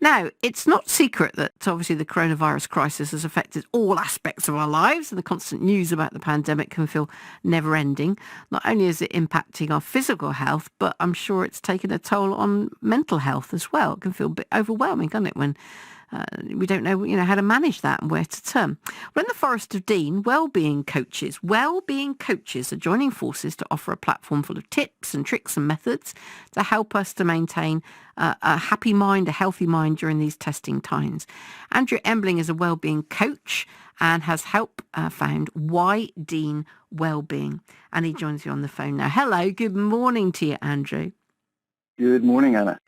Now, it's not secret that obviously the coronavirus crisis has affected all aspects of our lives, and the constant news about the pandemic can feel never ending. Not only is it impacting our physical health, but I'm sure it's taken a toll on mental health as well. It can feel a bit overwhelming, can't it, when we don't know, how to manage that and where to turn. Well, in the Forest of Dean, Wellbeing coaches are joining forces to offer a platform full of tips and tricks and methods to help us to maintain a happy mind, a healthy mind during these testing times. Andrew Embling is a wellbeing coach and has helped found Why Dean Wellbeing. And he joins you on the phone now. Hello, good morning to you, Andrew. Good morning, Anna.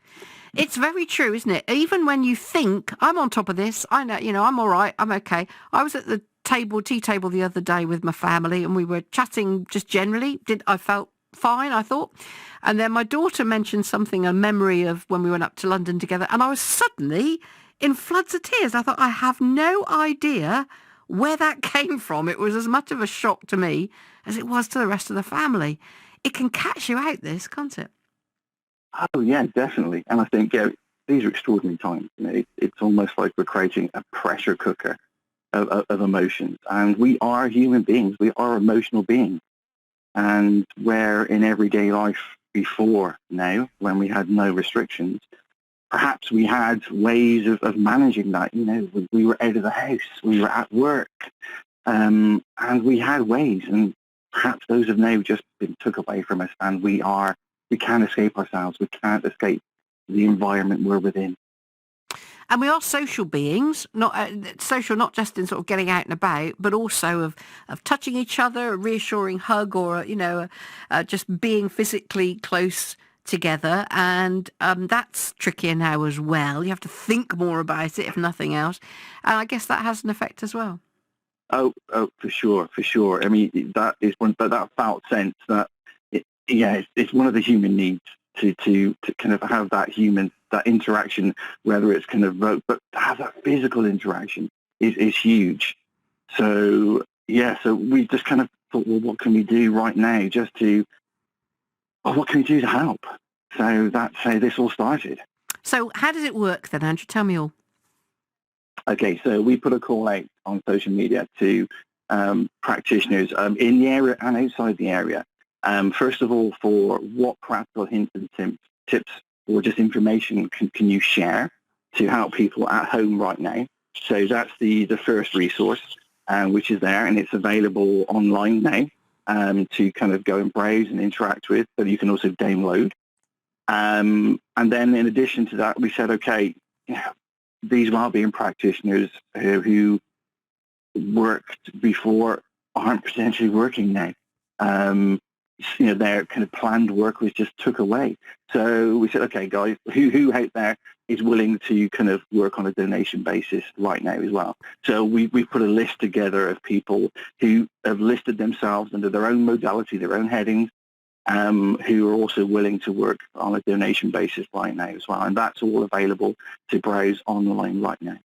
It's very true, isn't it? Even when you think, I'm on top of this, I know, I'm all right, I'm okay. I was at the tea table the other day with my family and we were chatting just generally. I felt fine, I thought. And then my daughter mentioned something, a memory of when we went up to London together. And I was suddenly in floods of tears. I thought, I have no idea where that came from. It was as much of a shock to me as it was to the rest of the family. It can catch you out, this, can't it? Oh, yeah, definitely. And I think, these are extraordinary times. It's almost like we're creating a pressure cooker of emotions. And we are human beings. We are emotional beings. And where in everyday life before now, when we had no restrictions, perhaps we had ways of managing that. We were out of the house, we were at work, and we had ways. And perhaps those have now just been took away from us, and we can't escape ourselves. We can't escape the environment we're within. And we are social beings, not social, not just in sort of getting out and about, but also of touching each other, a reassuring hug, or just being physically close together. And that's trickier now as well. You have to think more about it, if nothing else. And I guess that has an effect as well. Oh, for sure. I mean, that is that felt sense that. It's one of the human needs to kind of have that interaction, whether it's kind of but to have that physical interaction is huge. So we just kind of thought, well, what can we do right now what can we do to help? So that's how this all started. So how does it work then, Andrew? Tell me all. Okay, so we put a call out on social media to practitioners in the area and outside the area. First of all, for what practical hints and tips or just information can you share to help people at home right now? So that's the first resource, which is there, and it's available online now to kind of go and browse and interact with, but you can also download. And then in addition to that, we said, okay, these wellbeing practitioners who worked before aren't potentially working now. Their kind of planned work was just took away. So we said, okay, guys, who out there is willing to kind of work on a donation basis right now as well? So we put a list together of people who have listed themselves under their own modality, their own headings, who are also willing to work on a donation basis right now as well. And that's all available to browse online right now.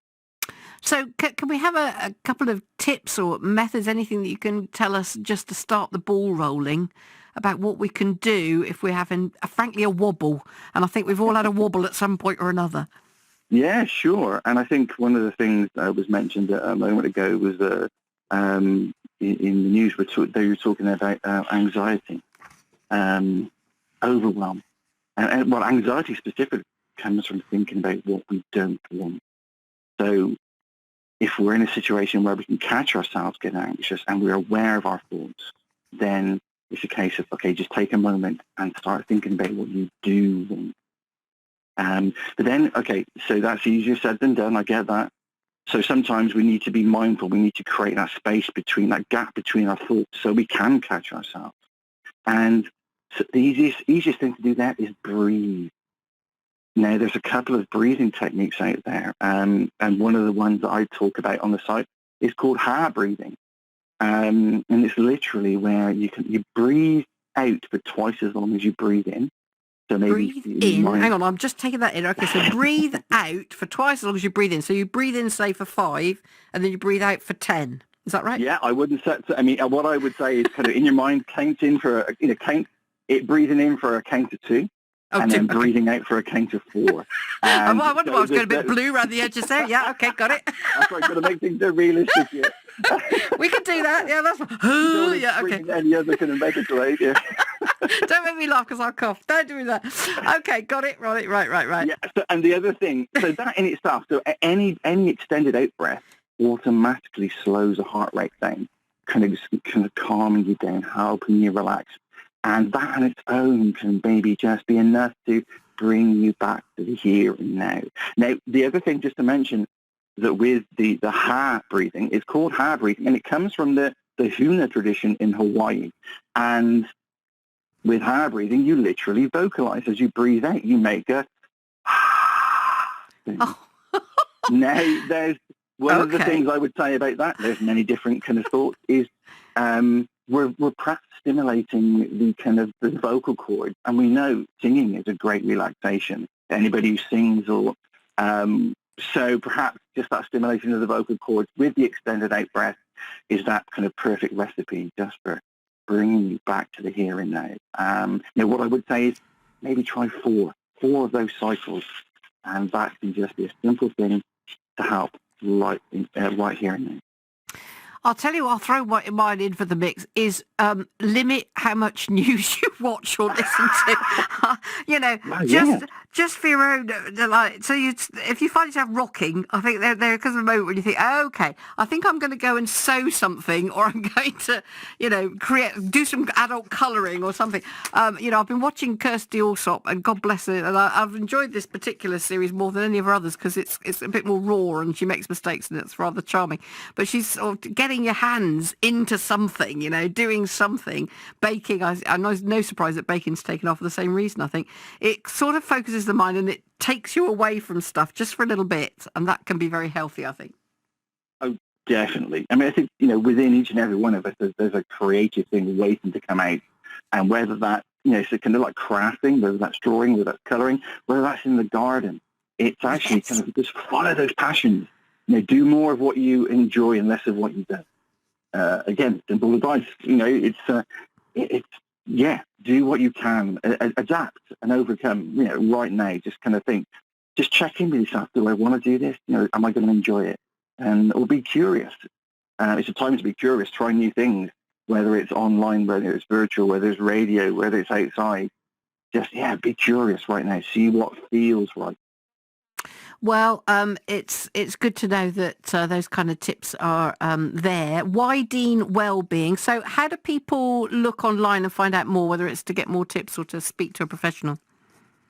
So can we have a couple of tips or methods, anything that you can tell us just to start the ball rolling about what we can do if we're having, frankly, a wobble? And I think we've all had a wobble at some point or another. Yeah, sure. And I think one of the things that was mentioned a moment ago was in the news, they were talking about anxiety, overwhelm. And anxiety specifically comes from thinking about what we don't want. So if we're in a situation where we can catch ourselves getting anxious and we're aware of our thoughts, then it's a case of, okay, just take a moment and start thinking about what you do want. But then, okay, so that's easier said than done. I get that. So sometimes we need to be mindful. We need to create that space that gap between our thoughts so we can catch ourselves. And so the easiest thing to do that is breathe. Now, there's a couple of breathing techniques out there, and one of the ones that I talk about on the site is called heart breathing. And it's literally where you breathe out for twice as long as you breathe in. So maybe breathe in. Hang on, I'm just taking that in. Okay, so breathe out for twice as long as you breathe in. So you breathe in, say, for 5, and then you breathe out for 10. Is that right? Yeah, I wouldn't say. I mean, what I would say is kind of in your mind, count in for count it breathing in for a count of 2. and then breathing out for a count of 4. I wonder why I was going a bit blue around the edges there. Yeah, okay, got it. That's right, got to make things so realistic here. We can do that. Yeah, that's yeah, okay. Any other kind of medical yeah. Don't make me laugh because I'll cough. Don't do that. Okay, got it. Right. Yeah, so, and the other thing, so that in itself, so any extended out breath automatically slows the heart rate down, kind of calming you down, helping you relax. And that on its own can maybe just be enough to bring you back to the here and now. Now, the other thing just to mention, that with the ha breathing, it's called ha breathing, and it comes from the Huna tradition in Hawaii. And with ha breathing, you literally vocalize as you breathe out. You make a thing. Oh. Now, there's one of the things I would say about that, there's many different kind of thoughts, is we're perhaps stimulating the kind of the vocal cord, and we know singing is a great relaxation. Anybody who sings or so perhaps just that stimulation of the vocal cords with the extended out breath is that kind of perfect recipe just for bringing you back to the here and now. Now, what I would say is maybe try 4 of those cycles, and that can just be a simple thing to help right here and now. I'll tell you, I'll throw mine in for the mix, is limit how much news you watch or listen to. Just for your own, if you find yourself rocking, I think there comes a moment when you think, okay, I think I'm going to go and sew something, or I'm going to, do some adult colouring or something. I've been watching Kirsty Allsop, and God bless her, and I've enjoyed this particular series more than any of her others because it's a bit more raw and she makes mistakes and it's rather charming. But she's sort of getting your hands into something, doing something, baking. I'm no surprise that baking's taken off for the same reason, I think. It sort of focuses the mind and it takes you away from stuff just for a little bit, and that can be very healthy, I think. Oh, definitely. I mean, I think, within each and every one of us, there's a creative thing waiting to come out, and whether that, so kind of like crafting, whether that's drawing, whether that's colouring, whether that's in the garden, it's actually kind of just follow those passions. Do more of what you enjoy and less of what you don't. Again, simple advice. Do what you can, adapt and overcome. Right now, just kind of think, just check in with yourself. Do I want to do this? Am I going to enjoy it? Or be curious. It's a time to be curious. Try new things, whether it's online, whether it's virtual, whether it's radio, whether it's outside. Just be curious right now. See what feels right. Well, it's good to know that those kind of tips are there. Wellbeing. So how do people look online and find out more, whether it's to get more tips or to speak to a professional?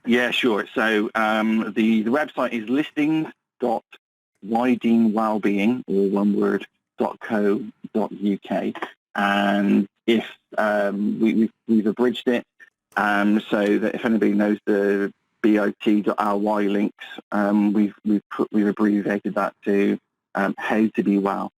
Yeah, sure. So the website is listings.wellbeing, or one word, .co.uk. And if we've abridged it so that if anybody knows the bit.ly links, we've abbreviated that to how to be well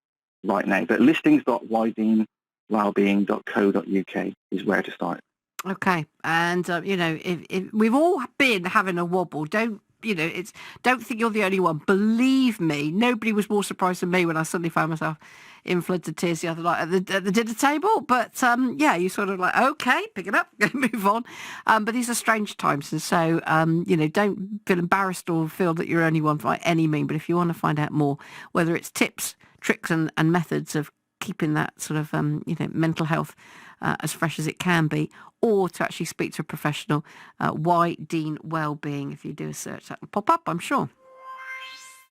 right now. But listings.wellbeing.co.uk is where to start. Okay, and if we've all been having a wobble, don't think you're the only one. Believe me, nobody was more surprised than me when I suddenly found myself in floods of tears the other night at the dinner table. But you sort of like, okay, pick it up, move on. But these are strange times, and so don't feel embarrassed or feel that you're only one by any means. But if you want to find out more, whether it's tips, tricks, and methods of keeping that sort of mental health as fresh as it can be, or to actually speak to a professional, Wellbeing. If you do a search, that will pop up, I'm sure.